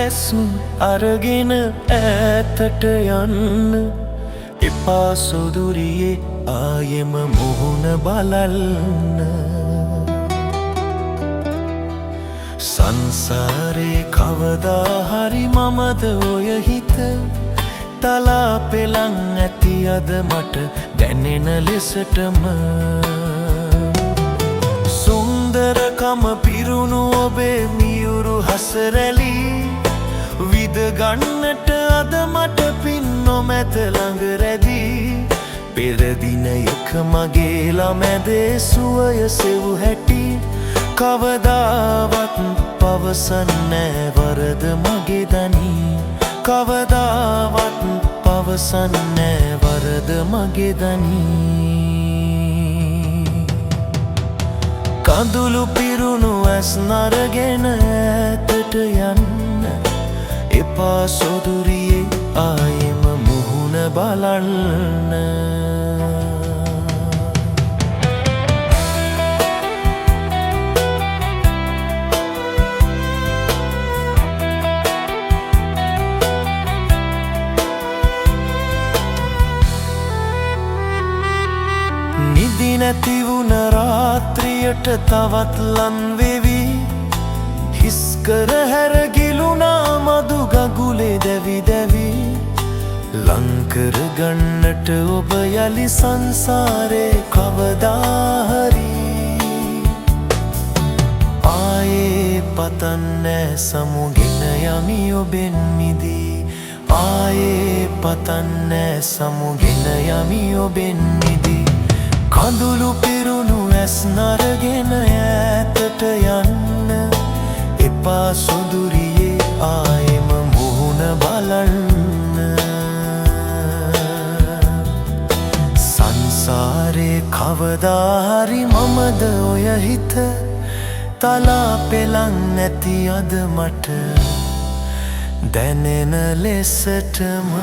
ඇසු අරගෙන ඈතට යන්න එපා සොදුරියේ ආයෙම මුහුණ බලන්න සංසාරේ කවදා හරි මමද ඔය හිත තලා පෙලන් ඇති අද මට දැනෙන ලෙසටම සුන්දරකම පිරුණු ඔබේ මියුරු හසරැලි විද ගන්නට අද මට පින් නොමැත ළඟ රැදී පෙර දිනයක මගේ ළමැදේ සුවය සෙව් හැටි කවදාවත් පවසන්නෑ වරද මගේ දනී කවදාවත් පවසන්නෑ වරද මගේ දනී කඳුළු පිරුණු ඇස් නරගෙන ඈතට යන්න එපා සොදුරියේ ආයෙම මුහුණ බලන්න නිදි නැති වුණ රාත්‍රියට තවත් ලන් වෙවි හිස්කර හැරගිලුණා මදු ගගුලේ දැවි දැවි ලංකර ගන්නට ඔබ යලි සංසාරේ කවදාහරි ආයේ පතන්නෑ සමුගෙන යමි ඔබෙන් මිදී ආයේ පතන්නෑ සමුගෙන යමි ඔබෙන් මිදී කඳුළු පිරුණු ඇස් නරගෙන ඈතට යන්න එපා සොදුරියේ ආයෙම මුහුණ බලන්න සංසාරේ කවදා හරි මමද ඔය හිත තලා පෙලන් නැති අද මට දැනෙන ලෙසටම